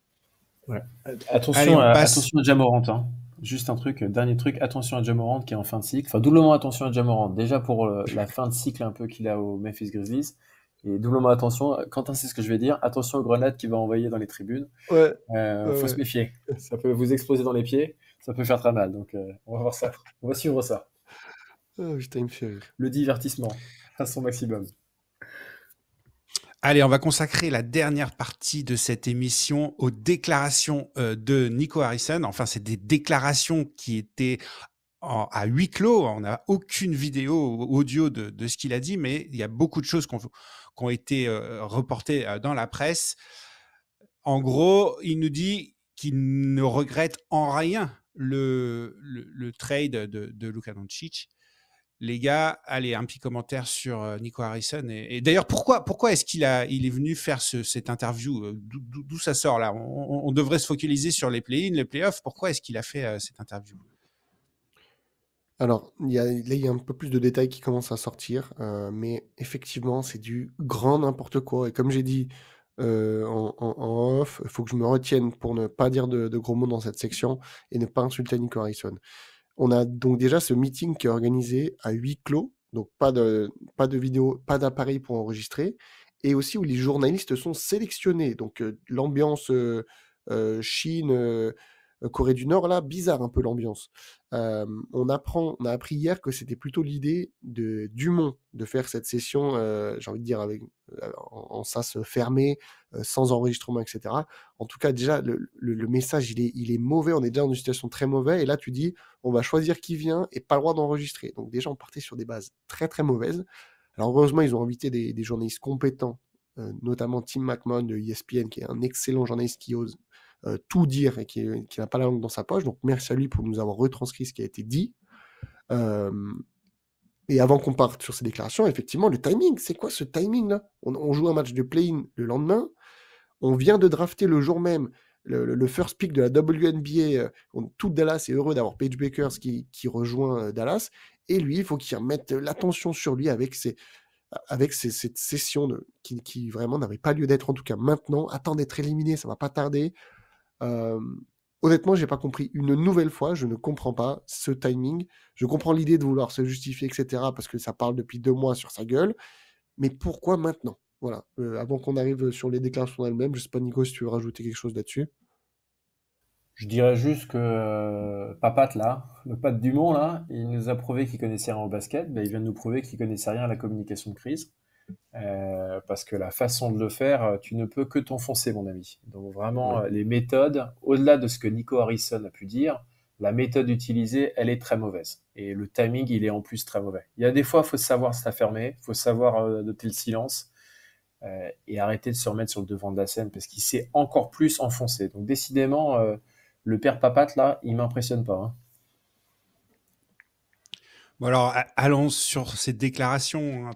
Ouais. Allez, on passe. Attention à Ja Morant, hein. Juste un truc, dernier truc, attention à Ja Morant qui est en fin de cycle. Enfin, doublement attention à Ja Morant. Déjà pour la fin de cycle un peu qu'il a au Memphis Grizzlies. Et doublement attention, Quentin sait ce que je vais dire, attention aux grenades qu'il va envoyer dans les tribunes. Ouais, Faut se méfier. Ça peut vous exploser dans les pieds, ça peut faire très mal. Donc on va voir ça. On va suivre ça. Oh, putain, il me fait rire. Le divertissement à son maximum. Allez, on va consacrer la dernière partie de cette émission aux déclarations de Nico Harrison. Enfin, c'est des déclarations qui étaient à huis clos. On n'a aucune vidéo ou audio de ce qu'il a dit, mais il y a beaucoup de choses qui ont été reportées dans la presse. En gros, il nous dit qu'il ne regrette en rien le trade de Luka Doncic. Les gars, allez, un petit commentaire sur Nico Harrison. Et d'ailleurs, pourquoi est-ce il est venu faire cette interview? D'où ça sort là? On devrait se focaliser sur les play-in, les play-offs. Pourquoi est-ce qu'il a fait cette interview? Alors, là, il y a un peu plus de détails qui commencent à sortir, mais effectivement, c'est du grand n'importe quoi. Et comme j'ai dit en off, il faut que je me retienne pour ne pas dire de gros mots dans cette section et ne pas insulter Nico Harrison. On a donc déjà ce meeting qui est organisé à huis clos, donc pas de vidéo, pas d'appareil pour enregistrer, et aussi où les journalistes sont sélectionnés. Donc l'ambiance Chine, Corée du Nord, là, bizarre un peu l'ambiance. On a appris hier que c'était plutôt l'idée de Dumont de faire cette session, j'ai envie de dire, en sas fermé, sans enregistrement, etc. En tout cas, déjà, le message, il est mauvais. On est déjà dans une situation très mauvaise. Et là, tu dis, on va choisir qui vient et pas le droit d'enregistrer. Donc déjà, on partait sur des bases très, très mauvaises. Alors heureusement, ils ont invité des journalistes compétents, notamment Tim McMahon de ESPN, qui est un excellent journaliste qui ose tout dire et qui n'a pas la langue dans sa poche. Donc merci à lui pour nous avoir retranscrit ce qui a été dit. Et avant qu'on parte sur ces déclarations, effectivement, le timing, c'est quoi ce timing-là? On joue un match de play-in le lendemain, on vient de drafter le jour même le first pick de la WNBA. Tout Dallas est heureux d'avoir Paige Bueckers qui rejoint Dallas, et lui, il faut qu'il remette l'attention sur lui avec cette session qui vraiment n'avait pas lieu d'être, en tout cas maintenant. Attends d'être éliminé, ça va pas tarder. Honnêtement, j'ai pas compris. Une nouvelle fois, je ne comprends pas ce timing. Je comprends l'idée de vouloir se justifier, etc., parce que ça parle depuis 2 mois sur sa gueule. Mais pourquoi maintenant? Voilà. Avant qu'on arrive sur les déclarations elles-mêmes, je sais pas, Nico, si tu veux rajouter quelque chose là-dessus. Je dirais juste que Papat là, le Pat Dumont là, il nous a prouvé qu'il connaissait rien au basket, ben, il vient de nous prouver qu'il connaissait rien à la communication de crise. parce que la façon de le faire, tu ne peux que t'enfoncer, mon ami. Donc vraiment, les méthodes, au-delà de ce que Nico Harrison a pu dire, la méthode utilisée, elle est très mauvaise. Et le timing, il est en plus très mauvais. Il y a des fois, il faut savoir se la fermer, il faut savoir noter le silence et arrêter de se remettre sur le devant de la scène parce qu'il s'est encore plus enfoncé. Donc décidément, le père Papate, là, il m'impressionne pas. Hein. Bon alors, allons sur cette déclaration. Hein.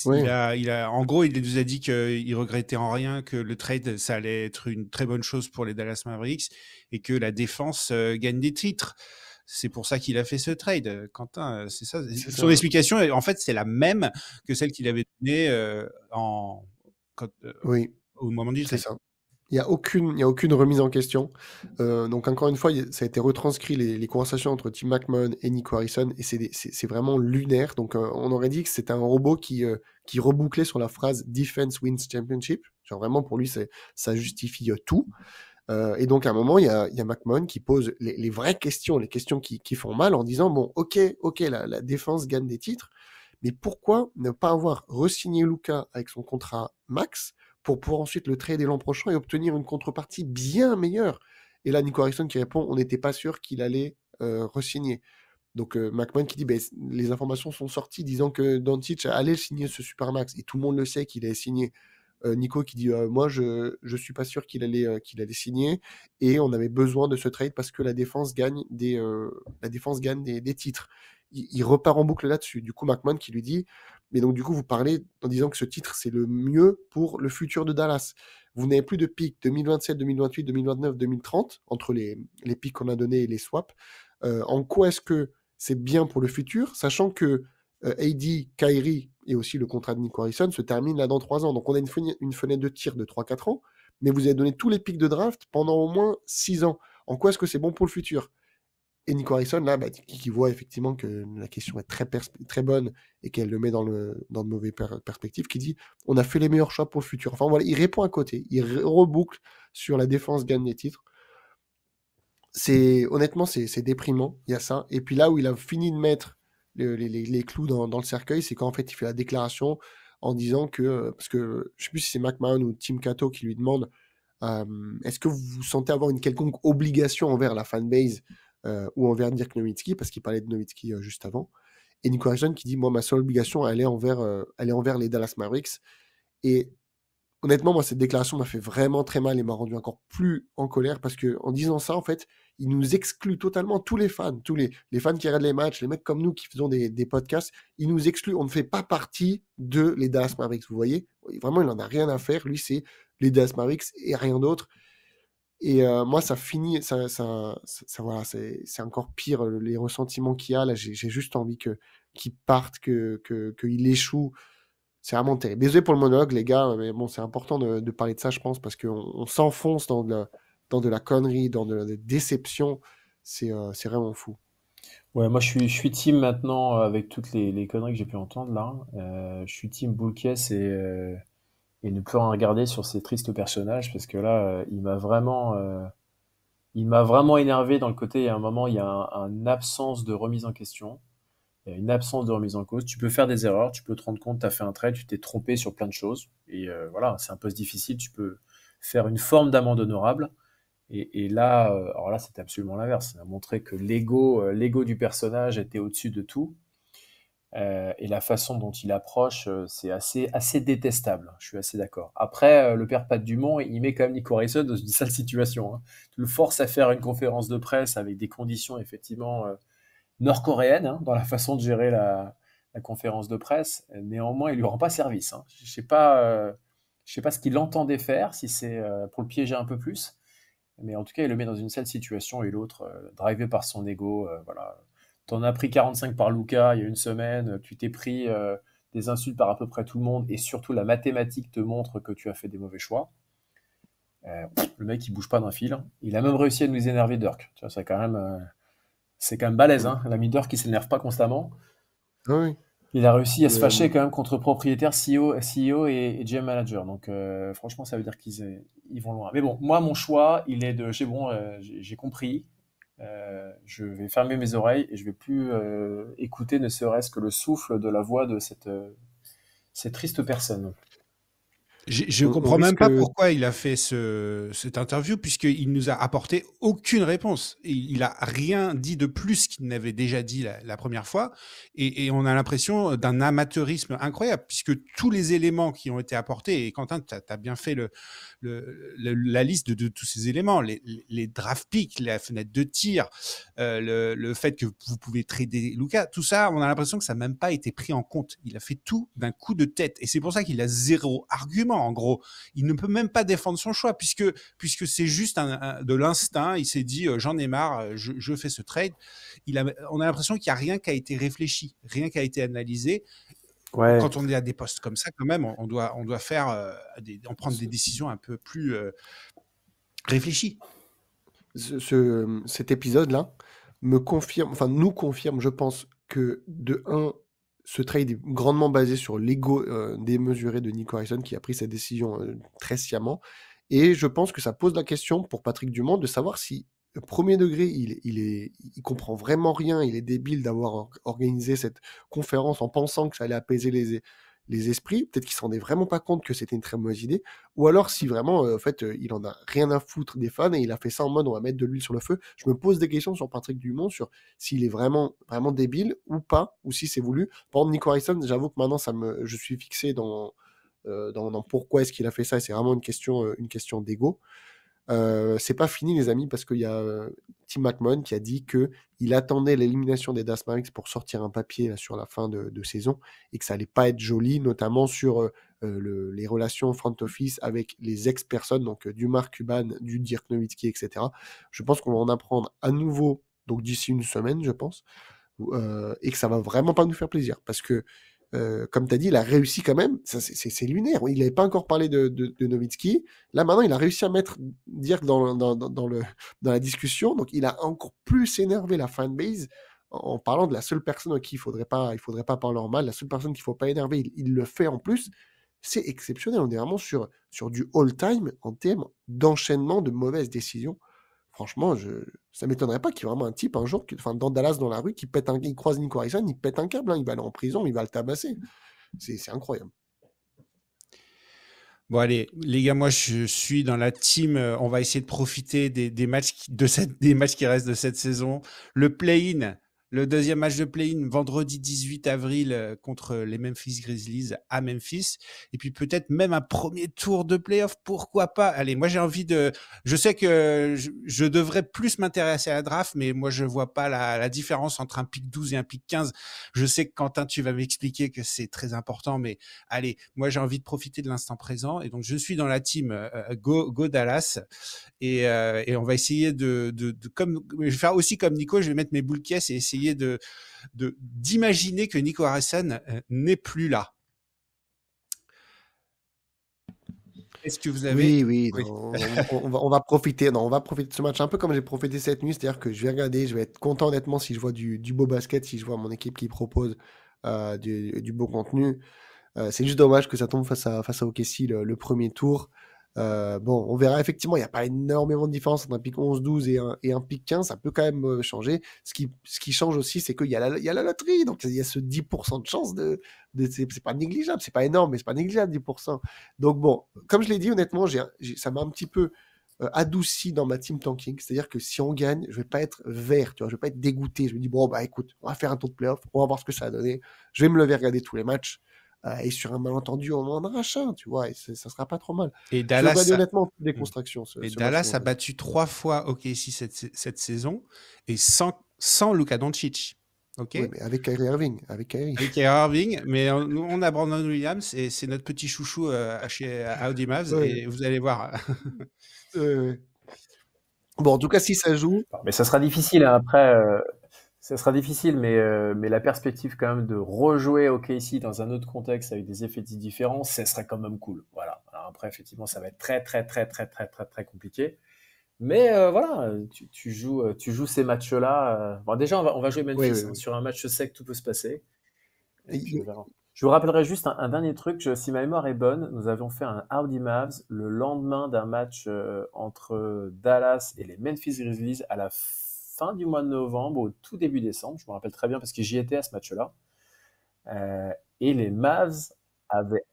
Oui, En gros, il nous a dit qu'il regrettait en rien que le trade, ça allait être une très bonne chose pour les Dallas Mavericks et que la défense gagne des titres. C'est pour ça qu'il a fait ce trade, Quentin. C'est ça. c'est Son ça. explication, en fait, c'est la même que celle qu'il avait donnée Oui, au moment du c'est trade. ça. Il y a aucune remise en question. Donc encore une fois, ça a été retranscrit les conversations entre Tim McMahon et Nico Harrison et c'est vraiment lunaire. Donc on aurait dit que c'était un robot qui rebouclait sur la phrase Defense wins championship. Genre vraiment pour lui, ça justifie tout. Et donc à un moment, il y a McMahon qui pose les vraies questions, les questions qui font mal en disant bon, ok, la défense gagne des titres, mais pourquoi ne pas avoir re-signé Luka avec son contrat max pour pouvoir ensuite le trader l'an prochain et obtenir une contrepartie bien meilleure? Et là, Nico Harrison qui répond on n'était pas sûr qu'il allait re-signer. Donc McMahon qui dit ben, les informations sont sorties disant que Doncic allait signer ce supermax et tout le monde le sait qu'il allait signer. Nico qui dit moi je suis pas sûr qu'il allait signer et on avait besoin de ce trade parce que la défense gagne des titres. Il repart en boucle là-dessus. Du coup McMahon qui lui dit mais donc du coup vous parlez en disant que ce titre c'est le mieux pour le futur de Dallas. Vous n'avez plus de pics 2027, 2028, 2029, 2030 entre les pics qu'on a donnés et les swaps. En quoi est-ce que c'est bien pour le futur, sachant que AD, Kyrie et aussi le contrat de Nico Harrison se termine là dans 3 ans. Donc on a une fenêtre de tir de 3-4 ans, mais vous avez donné tous les pics de draft pendant au moins 6 ans. En quoi est-ce que c'est bon pour le futur? Et Nico Harrison, là, qui voit effectivement que la question est très bonne et qu'elle le met dans de mauvaises perspectives, qui dit on a fait les meilleurs choix pour le futur. Enfin voilà, il répond à côté, il reboucle sur la défense gagne des titres. Honnêtement, c'est déprimant, il y a ça. Et puis là où il a fini de mettre les clous dans le cercueil, c'est qu'en fait, il fait la déclaration en disant que, parce que je sais plus si c'est McMahon ou Tim Cato qui lui demande, est-ce que vous vous sentez avoir une quelconque obligation envers la fanbase ou envers Dirk Nowitzki, parce qu'il parlait de Nowitzki juste avant. Et Nico Harrison qui dit, moi, ma seule obligation, elle est envers les Dallas Mavericks. Et honnêtement, moi, cette déclaration m'a fait vraiment très mal et m'a rendu encore plus en colère parce que en disant ça, en fait, il nous exclut totalement tous les fans, les fans qui regardent les matchs, les mecs comme nous qui faisons des podcasts, il nous exclut. On ne fait pas partie de les Dallas Mavericks. Vous voyez, vraiment, il en a rien à faire. Lui, c'est les Dallas Mavericks et rien d'autre. Et moi, ça finit, voilà, c'est encore pire les ressentiments qu'il y a là. J'ai juste envie qu'il parte, qu'il échoue. C'est vraiment terrible. Désolé pour le monologue, les gars, mais bon, c'est important de parler de ça, je pense, parce qu'on s'enfonce dans de la connerie, dans de la déception. C'est vraiment fou. Ouais, moi je suis team maintenant avec toutes les conneries que j'ai pu entendre là. Je suis team Boulkes et ne plus rien regarder sur ces tristes personnages parce que là, il m'a vraiment énervé dans le côté. Il y a un moment, il y a une absence de remise en question. Il y a une absence de remise en cause. Tu peux faire des erreurs, tu peux te rendre compte, tu as fait un trade, tu t'es trompé sur plein de choses. Et voilà, c'est un poste difficile, tu peux faire une forme d'amende honorable. Et là, alors là, c'était absolument l'inverse. Ça a montré que l'ego du personnage était au-dessus de tout. Et la façon dont il approche, c'est assez détestable. Je suis assez d'accord. Après, le père Pat Dumont, il met quand même Nico Harrison dans une sale situation. Hein. Tu le forces à faire une conférence de presse avec des conditions effectivement nord-coréennes hein, dans la façon de gérer la conférence de presse. Néanmoins, il lui rend pas service. Hein. Je sais pas ce qu'il entendait faire, si c'est pour le piéger un peu plus. Mais en tout cas, il le met dans une sale situation et l'autre, drivé par son ego, voilà. T'en as pris 45 par Luka il y a une semaine, tu t'es pris des insultes par à peu près tout le monde et surtout la mathématique te montre que tu as fait des mauvais choix. Le mec il bouge pas d'un fil. Il a même réussi à nous énerver Dirk. Tu vois, c'est quand même balèze, hein. L'ami Dirk qui s'énerve pas constamment. Ah oui. Il a réussi à se Et, fâcher quand même contre propriétaire, CEO et GM manager. Donc franchement, ça veut dire ils vont loin. Mais bon, moi mon choix, il est de j'ai compris. Je vais fermer mes oreilles et je vais plus écouter ne serait-ce que le souffle de la voix de C'est triste personne. Je On comprends même risque. pas pourquoi il a fait cette interview, puisqu'il nous a apporté aucune réponse. Il a rien dit de plus qu'il n'avait déjà dit la première fois. Et on a l'impression d'un amateurisme incroyable, puisque tous les éléments qui ont été apportés, et Quentin, tu as bien fait la liste de tous ces éléments, les draft picks, la fenêtre de tir, le fait que vous pouvez trader Luka, tout ça, on a l'impression que ça n'a même pas été pris en compte. Il a fait tout d'un coup de tête. Et c'est pour ça qu'il a zéro argument, en gros. Il ne peut même pas défendre son choix, puisque c'est juste de l'instinct. Il s'est dit, j'en ai marre, je fais ce trade. On a l'impression qu'il n'y a rien qui a été réfléchi, rien qui a été analysé. Ouais. Quand on est à des postes comme ça, quand même, on doit faire prendre des décisions un peu plus réfléchies. Cet épisode-là nous confirme, je pense, que de un, ce trade est grandement basé sur l'ego démesuré de Nico Harrison qui a pris cette décision très sciemment. Et je pense que ça pose la question pour Patrick Dumont de savoir si, premier degré, il comprend vraiment rien, il est débile d'avoir organisé cette conférence en pensant que ça allait apaiser les esprits. Peut-être qu'il s'en est vraiment pas compte que c'était une très mauvaise idée. Ou alors si vraiment, en fait, il en a rien à foutre des fans et il a fait ça en mode on va mettre de l'huile sur le feu. Je me pose des questions sur Patrick Dumont, sur s'il est vraiment, vraiment débile ou pas, ou si c'est voulu. Par exemple, Nico Harrison, j'avoue que maintenant, je suis fixé dans pourquoi est-ce qu'il a fait ça, et c'est vraiment une question d'ego. C'est pas fini les amis, parce qu'il y a Tim McMahon qui a dit que il attendait l'élimination des Dallas Mavericks pour sortir un papier là, sur la fin de saison, et que ça allait pas être joli, notamment sur les relations front office avec les ex-personnes, donc du Mark Cuban, du Dirk Nowitzki, etc. Je pense qu'on va en apprendre à nouveau, donc d'ici une semaine, je pense, et que ça va vraiment pas nous faire plaisir, parce que comme tu as dit, il a réussi quand même. C'est lunaire. Il n'avait pas encore parlé de Nowitzki. Là, maintenant, il a réussi à mettre Dirk dans la discussion. Donc, il a encore plus énervé la fanbase en parlant de la seule personne à qui il faudrait pas parler en mal, la seule personne qu'il ne faut pas énerver. Il le fait en plus. C'est exceptionnel. On est vraiment sur du all-time en termes d'enchaînement de mauvaises décisions. Franchement, ça m'étonnerait pas qu'il y ait vraiment un type un jour, dans Dallas, dans la rue, il croise Nico Harrison, il pète un câble, hein, il va aller en prison, il va le tabasser. C'est incroyable. Bon, allez, les gars, moi, je suis dans la team. On va essayer de profiter des matchs des matchs qui restent de cette saison. Le play-in, le deuxième match de play-in, vendredi 18 avril contre les Memphis Grizzlies à Memphis. Et puis peut-être même un premier tour de play-off, pourquoi pas. Allez, moi, j'ai envie de... Je sais que je devrais plus m'intéresser à la draft, mais moi, je vois pas la différence entre un pick 12 et un pick 15. Je sais que Quentin, tu vas m'expliquer que c'est très important, mais allez, moi, j'ai envie de profiter de l'instant présent. Et donc, je suis dans la team Go Dallas. Et on va essayer comme je vais faire aussi comme Nico, je vais mettre mes boules caisses et essayer d'imaginer que Nico Harrison n'est plus là. Est-ce que vous avez... Oui, Oui. non, on va profiter. Non, on va profiter de ce match un peu comme j'ai profité cette nuit, c'est-à-dire que je vais regarder, je vais être content honnêtement si je vois du beau basket, si je vois mon équipe qui propose du beau contenu. C'est juste dommage que ça tombe face à OKC le premier tour. Bon, on verra effectivement, il n'y a pas énormément de différence entre un pick 11-12 et un pick 15, ça peut quand même changer. Ce qui change aussi, c'est qu'il y a la loterie, donc il y a ce 10% de chance c'est pas négligeable, c'est pas énorme, mais c'est pas négligeable 10%. Donc bon, comme je l'ai dit honnêtement, ça m'a un petit peu adouci dans ma team tanking, c'est-à-dire que si on gagne, je vais pas être vert, tu vois, je vais pas être dégoûté, je me dis bon bah écoute, on va faire un tour de playoff, on va voir ce que ça a donné, je vais me lever regarder tous les matchs. Et sur un malentendu, on en arrache un, tu vois, et ça sera pas trop mal. Et Je Dallas, regarde honnêtement toutes les constructions. et Dallas a battu 3 fois OKC cette saison et sans Luka Doncic. Ok. Oui, mais avec Kyrie Irving. Avec Kyrie Irving, mais nous, on a Brandon Williams et c'est notre petit chouchou chez Audi Mavs et vous allez voir. Bon, en tout cas, si ça joue. Mais ça sera difficile hein, après. Ça sera difficile, mais la perspective quand même de rejouer OKC dans un autre contexte avec des effectifs différents, ça serait quand même cool. Voilà. Alors après, effectivement, ça va être très, très, très, très, très, très, très compliqué. Mais voilà, tu joues ces matchs-là. Bon, déjà, on va jouer Memphis. Oui. Hein, sur un match sec, tout peut se passer. Je vous rappellerai juste un dernier truc. Si ma mémoire est bonne, nous avions fait un Audi Mavs le lendemain d'un match entre Dallas et les Memphis Grizzlies à la fin du mois de novembre, au tout début décembre. Je me rappelle très bien parce que j'y étais à ce match-là. Et les Mavs avait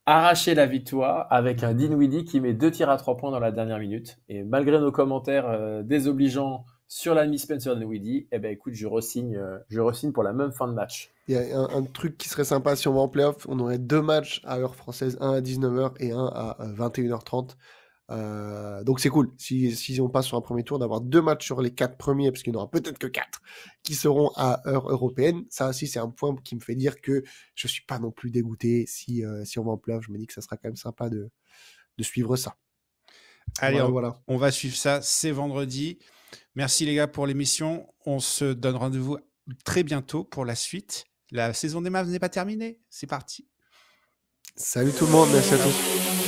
arraché la victoire avec un Dinwiddie qui met 2 tirs à 3 points dans la dernière minute. Et malgré nos commentaires désobligeants sur l'ami Spencer Dinwiddie, eh ben écoute, je re-signe pour la même fin de match. Il y a un truc qui serait sympa si on va en playoff, on aurait 2 matchs à heure française, un à 19h et un à 21h30. Donc c'est cool, si on passe sur un premier tour, d'avoir 2 matchs sur les 4 premiers, parce qu'il n'y en aura peut-être que 4 qui seront à heure européenne. Ça aussi, c'est un point qui me fait dire que je suis pas non plus dégoûté si on va en playoff. Je me dis que ça sera quand même sympa de suivre ça. Allez, voilà. On va suivre ça, c'est vendredi. Merci les gars pour l'émission. On se donne rendez-vous très bientôt pour la suite. La saison des Mavs n'est pas terminée. C'est parti. Salut tout le monde, merci à tous.